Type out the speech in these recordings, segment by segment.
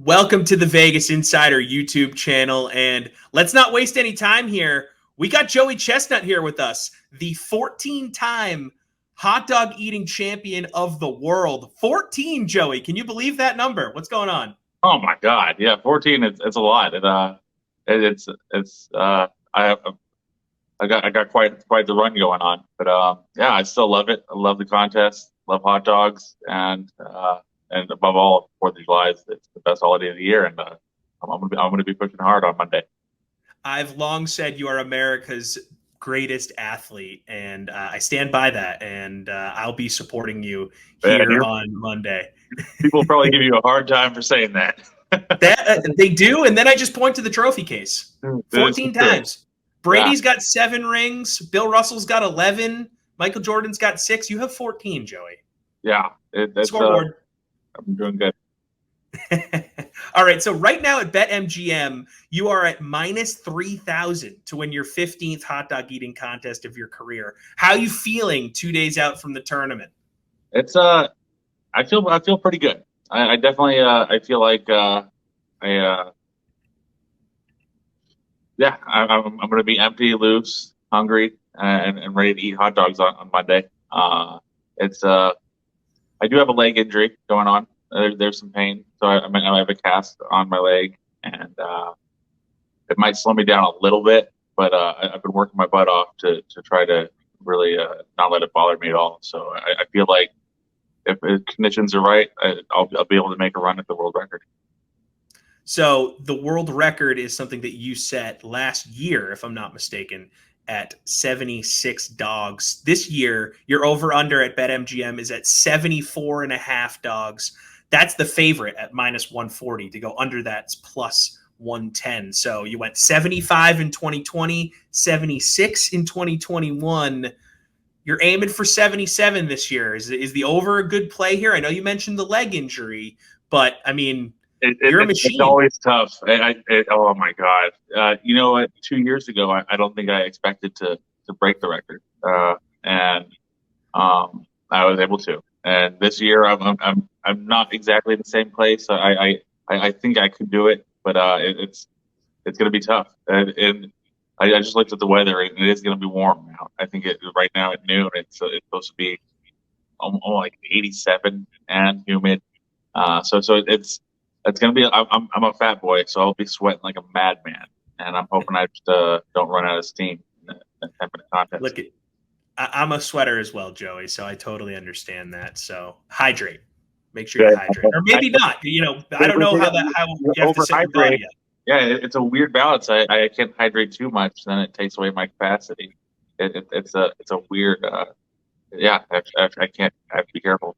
Welcome to the Vegas Insider YouTube channel, and let's not waste any time here. We got Joey Chestnut here with us, the 14-time hot dog eating champion of the world. 14, Joey. Can you believe that number? What's going on? Oh my God. Yeah. 14. It's a lot. I got quite the run going on, but yeah, I still love it. I love the contest, love hot dogs, and above all, 4th of July, it's the best holiday of the year. And I'm gonna be pushing hard on Monday. I've long said you are America's greatest athlete, and I stand by that, and I'll be supporting you here on Monday. People probably give you a hard time for saying that. They do, and then I just point to the trophy case. 14 times. Brady's got 7 rings. Bill Russell's got 11. Michael Jordan's got 6. You have 14, Joey. Yeah. Scoreboard. I'm doing good. All right, so right now at BetMGM, you are at minus 3,000 to win your 15th hot dog eating contest of your career. How are you feeling 2 days out from the tournament? It's I feel pretty good. I definitely I feel like I'm going to be empty, loose, hungry, and ready to eat hot dogs on Monday. I do have a leg injury going on. There's some pain, so I have a cast on my leg, and it might slow me down a little bit. But I've been working my butt off to try to really not let it bother me at all. So I feel like if conditions are right, I'll be able to make a run at the world record. So the world record is something that you set last year, if I'm not mistaken, at 76 dogs. This year, your over-under at BetMGM is at 74.5 dogs. That's the favorite at minus 140. To go under that's plus 110. So you went 75 in 2020, 76 in 2021. You're aiming for 77 this year. Is the over a good play here? I know you mentioned the leg injury, but I mean, you're a machine. It's always tough. Oh my God! You know what? 2 years ago, I don't think I expected to break the record, and I was able to. And this year, I'm not exactly in the same place. I think I could do it, but it's going to be tough. And I just looked at the weather, and it is going to be warm now. I think right now at noon, it's supposed to be almost like 87 and humid. So it's going to be. I'm a fat boy, so I'll be sweating like a madman, and I'm hoping I just don't run out of steam in the 10-minute contest. Look, I'm a sweater as well, Joey, so I totally understand that. So hydrate. Make sure you hydrate, or maybe not. I don't know how you have to set your body up. Yeah, it's a weird balance. I can't hydrate too much, then it takes away my capacity. It's a weird. I can't. I have to be careful.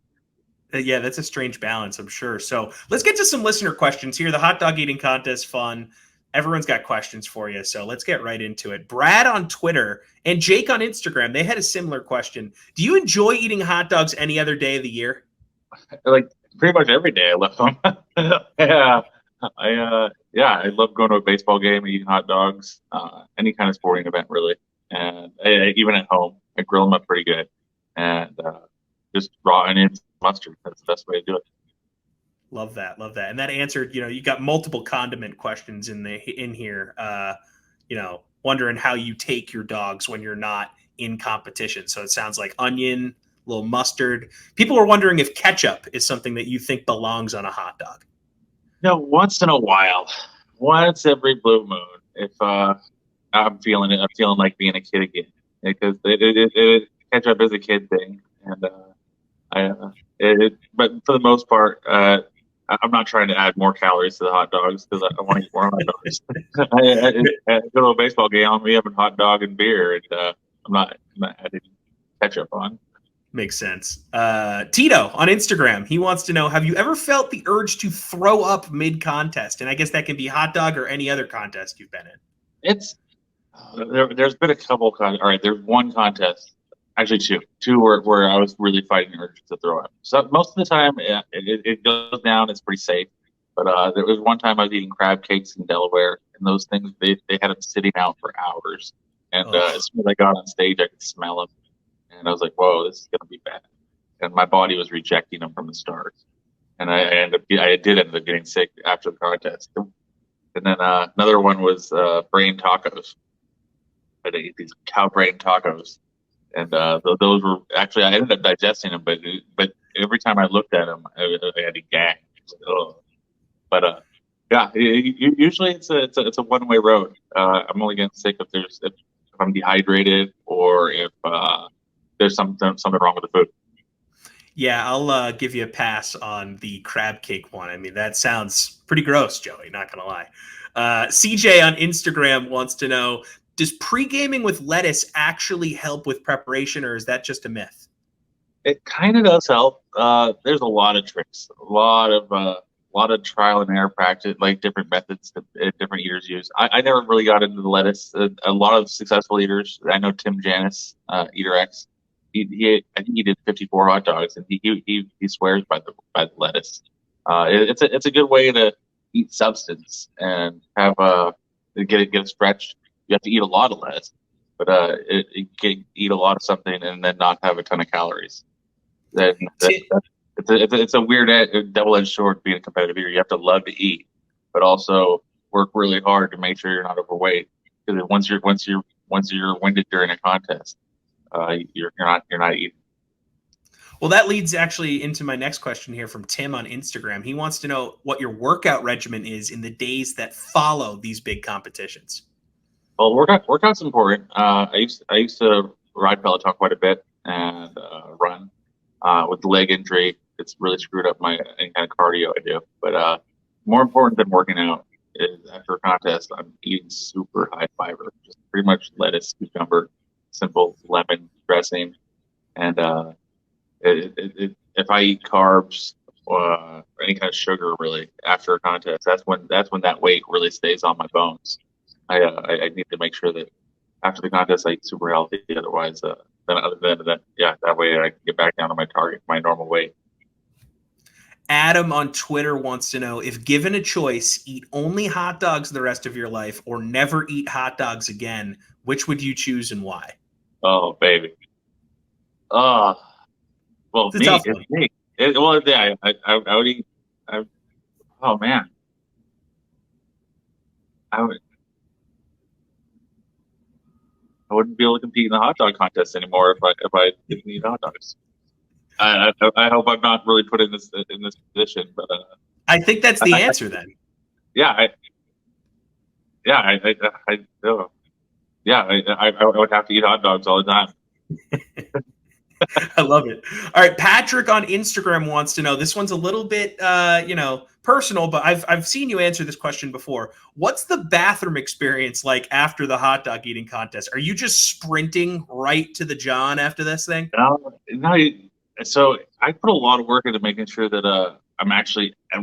Yeah, that's a strange balance, I'm sure. So let's get to some listener questions here. The hot dog eating contest fun. Everyone's got questions for you, so let's get right into it. Brad on Twitter and Jake on Instagram, they had a similar question. Do you enjoy eating hot dogs any other day of the year? Like pretty much every day I love them. Yeah. I love going to a baseball game and eating hot dogs. Any kind of sporting event, really. And even at home, I grill them up pretty good. And just raw onions, mustard. That's the best way to do it. Love that. And that answered, you got multiple condiment questions in here. Wondering how you take your dogs when you're not in competition. So it sounds like onion, a little mustard. People are wondering if ketchup is something that you think belongs on a hot dog. Once in a while, once every blue moon, if I'm feeling it, I'm feeling like being a kid again, because ketchup is a kid thing, and but for the most part, I'm not trying to add more calories to the hot dogs because I want to eat more hot dogs. I go to a baseball game, I'm having hot dog and beer, and I'm not adding ketchup on. Makes sense. Tito on Instagram, he wants to know, have you ever felt the urge to throw up mid-contest? And I guess that can be hot dog or any other contest you've been in. It's there's been a couple all right, there's one contest, actually two where I was really fighting the urge to throw up. So most of the time it goes down, it's pretty safe. But there was one time I was eating crab cakes in Delaware, and those things, they had them sitting out for hours. And as soon as I got on stage, I could smell them. And I was like, whoa, this is going to be bad. And my body was rejecting them from the start. and I did end up getting sick after the contest. And then another one was brain tacos. I ate these cow brain tacos, and those were actually I ended up digesting them, but every time I looked at them, I had to gag. Ugh. But yeah, usually it's a one way road. I'm only getting sick if I'm dehydrated or if there's something wrong with the food. Yeah, I'll give you a pass on the crab cake one. I mean, that sounds pretty gross, Joey, not going to lie. CJ on Instagram wants to know, does pre-gaming with lettuce actually help with preparation, or is that just a myth? It kind of does help. There's a lot of tricks, a lot of trial and error practice, like different methods that different eaters use. I never really got into the lettuce. A lot of successful eaters, I know Tim Janis, Eater X, I think he did 54 hot dogs, and he swears by the lettuce. It's a good way to eat substance and have get it stretched. You have to eat a lot of lettuce, but eat a lot of something and then not have a ton of calories. Then it's a weird double-edged sword being a competitive eater. You have to love to eat, but also work really hard to make sure you're not overweight. Because once you're winded during a contest, you're not eating. Well, that leads actually into my next question here from Tim on Instagram. He wants to know what your workout regimen is in the days that follow these big competitions. Well, workout's important. I used to ride Peloton quite a bit and run. With the leg injury, it's really screwed up my any kind of cardio I do. But more important than working out is after a contest, I'm eating super high fiber, just pretty much lettuce, cucumber, simple lemon dressing, and if I eat carbs or any kind of sugar really after a contest, that's when that weight really stays on my bones. I need to make sure that after the contest I eat super healthy. Otherwise, then other than that, yeah, that way I can get back down to my target, my normal weight. Adam on Twitter wants to know, if given a choice, eat only hot dogs the rest of your life or never eat hot dogs again, which would you choose and why? Oh baby. Oh well, It's a tough it's one. me. Well, yeah, I would eat. I, oh man, I would. I wouldn't be able to compete in the hot dog contest anymore if I didn't eat hot dogs. I hope I'm not really put in this position, but I think that's the I, answer then. yeah, yeah, oh, yeah, I would have to eat hot dogs all the time. I love it. All right, Patrick on Instagram wants to know. This one's a little bit, personal, but I've seen you answer this question before. What's the bathroom experience like after the hot dog eating contest? Are you just sprinting right to the John after this thing? No, so I put a lot of work into making sure that I'm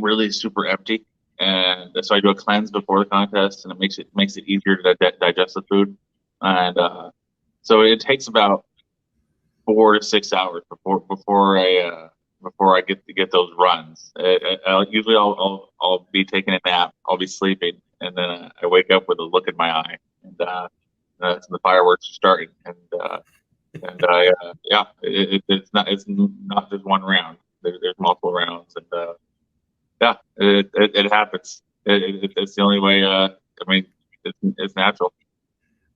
really super empty, and so I do a cleanse before the contest, and it makes it easier to digest the food, and so it takes about 4 to 6 hours before I get those runs. Usually I'll be taking a nap, I'll be sleeping, and then I wake up with a look in my eye, and the fireworks are starting, and yeah, it's not just one round. There's multiple rounds, and yeah, it happens. It's the only way. I mean, it's natural.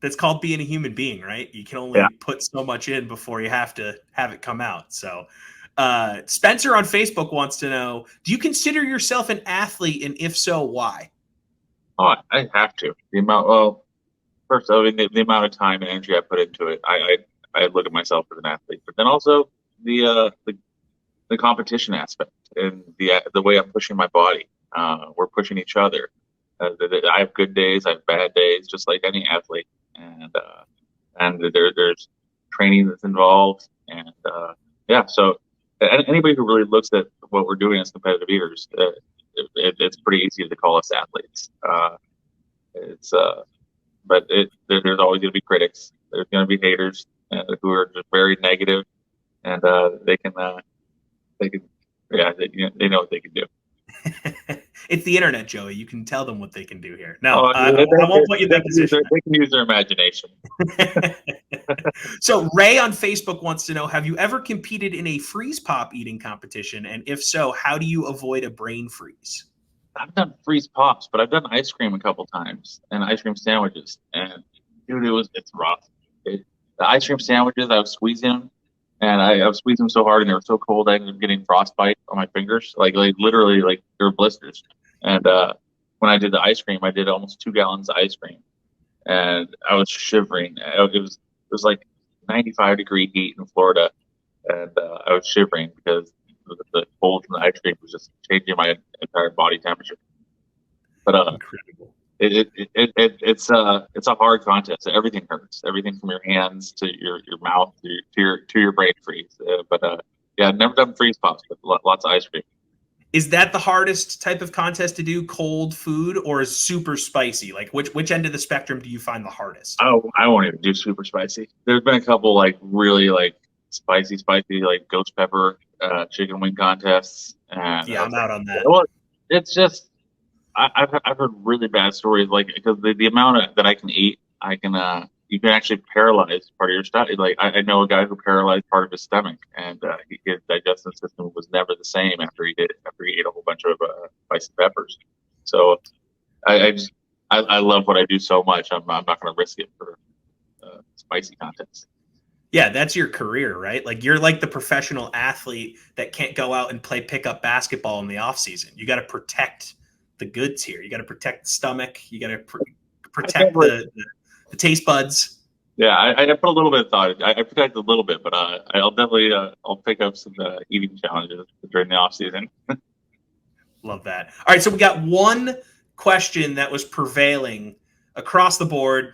That's called being a human being, right? You can Yeah. only put so much in before you have to have it come out. So, Spencer on Facebook wants to know, do you consider yourself an athlete? And if so, why? Oh, I have to. The amount. Well, first, I mean, the amount of time and energy I put into it, I look at myself as an athlete. But then also the competition aspect and the way I'm pushing my body. We're pushing each other. I have good days, I have bad days, just like any athlete, and there's training that's involved, and yeah. So anybody who really looks at what we're doing as competitive eaters, it's pretty easy to call us athletes. It's but there's always going to be critics. There's going to be haters who are just very negative, and they can, yeah, they know what they can do. It's the internet, Joey. You can tell them what they can do here. No, Oh, I won't put you in that position. they can use their imagination. So Ray on Facebook wants to know, have you ever competed in a freeze pop eating competition? And if so, how do you avoid a brain freeze? I've done freeze pops, but I've done ice cream a couple times and ice cream sandwiches. And dude, it's rough. The ice cream sandwiches, I was squeezing them, and I was squeezing them so hard, and they were so cold, I ended up getting frostbite on my fingers, like literally, like they were blisters. And when I did the ice cream, I did almost 2 gallons of ice cream, and I was shivering. It was like 95-degree heat in Florida, and I was shivering because the cold from the ice cream was just changing my entire body temperature. But Incredible. it's a hard contest. Everything hurts. Everything from your hands to your mouth to your brain freeze. Yeah, I've never done freeze pops, but lots of ice cream. Is that the hardest type of contest to do, cold food, or is super spicy? Like which end of the spectrum do you find the hardest? Oh, I won't even do super spicy. There's been a couple like really like spicy, like ghost pepper chicken wing contests, and Yeah, I'm out on that. well, it's just I've heard really bad stories like because the amount that I can eat, I can you can actually paralyze part of your stomach. Like I know a guy who paralyzed part of his stomach, and his digestive system was never the same after he ate a whole bunch of spicy peppers. So I just I love what I do so much. I'm not going to risk it for spicy contests. Yeah, that's your career, right? Like you're like the professional athlete that can't go out and play pickup basketball in the off season. You got to protect the goods here. You got to protect the stomach. You got to protect the taste buds. Yeah, I put a little bit of thought. I protect a little bit, but I'll definitely I'll pick up some eating challenges during the off season. Love that. All right, so we got one question that was prevailing across the board,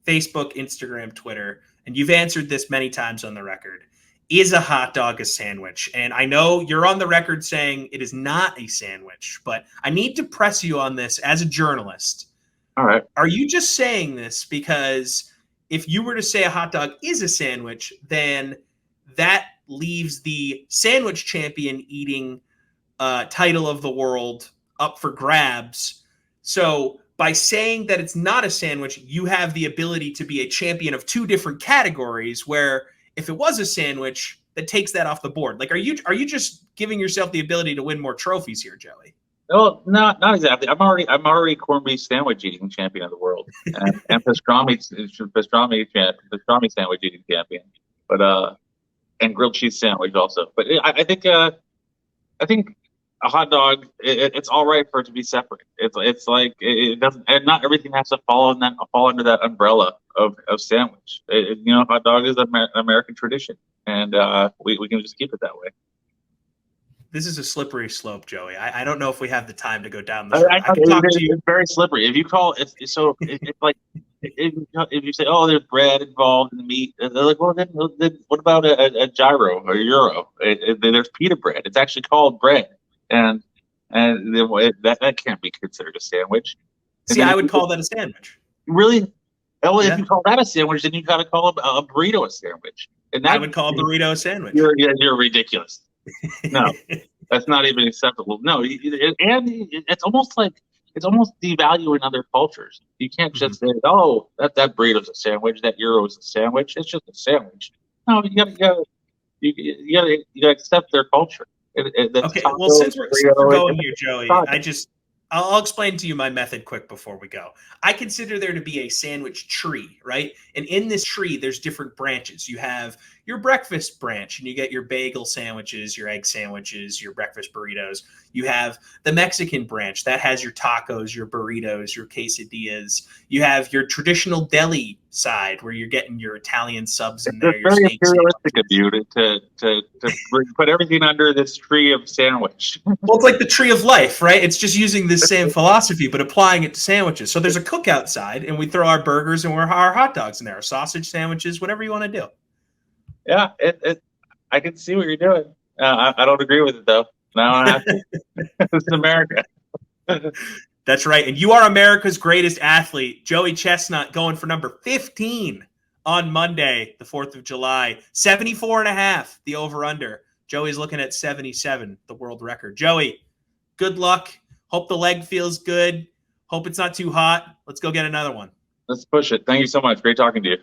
Facebook, Instagram, Twitter, and you've answered this many times on the record. Is a hot dog a sandwich? And I know you're on the record saying it is not a sandwich, but I need to press you on this as a journalist. All right. Are you just saying this because if you were to say a hot dog is a sandwich, then that leaves the sandwich champion eating title of the world up for grabs? So by saying that it's not a sandwich, you have the ability to be a champion of two different categories, where if it was a sandwich, that takes that off the board. Like, are you just giving yourself the ability to win more trophies here, Joey? No, not exactly. I'm already corned beef sandwich eating champion of the world, and pastrami sandwich eating champion, but and grilled cheese sandwich also. But I think a hot dog, it's all right for it to be separate. It's like it doesn't, and not everything has to fall under that umbrella of sandwich. Hot dog is an American tradition, and we can just keep it that way. This is a slippery slope, Joey. I don't know if we have the time to go down this road. I can talk to you. It's very slippery. If you call it, so it's like if you say, "Oh, there's bread involved in the meat," they're like, "Well, then what about a gyro or a euro? There's pita bread. It's actually called bread, and that can't be considered a sandwich." See, I would call that a sandwich. Really? Well, Yeah. if you call that a sandwich, then you got to call a burrito a sandwich. And I would call a burrito a sandwich. You're ridiculous. No, that's not even acceptable. No, and it's almost devaluing other cultures. You can't just say, "Oh, that burrito's a sandwich, that euro is a sandwich." It's just a sandwich. No, you gotta accept their culture. Okay, well, since we're going here, Joey, I'll explain to you my method quick before we go. I consider there to be a sandwich tree, right? And in this tree, there's different branches. You have your breakfast branch, and you get your bagel sandwiches, your egg sandwiches, your breakfast burritos. You have the Mexican branch that has your tacos, your burritos, your quesadillas. You have your traditional deli side where you're getting your Italian subs in there. It's very imperialistic of you to put everything under this tree of sandwich. Well, it's like the tree of life, right? It's just using this same philosophy, but applying it to sandwiches. So there's a cookout side, and we throw our burgers and our hot dogs in there, our sausage sandwiches, whatever you want to do. Yeah, I can see what you're doing. I don't agree with it, though. No, I have to. It's America. That's right. And you are America's greatest athlete. Joey Chestnut going for number 15 on Monday, the 4th of July. 74.5, the over-under. Joey's looking at 77, the world record. Joey, good luck. Hope the leg feels good. Hope it's not too hot. Let's go get another one. Let's push it. Thank you so much. Great talking to you.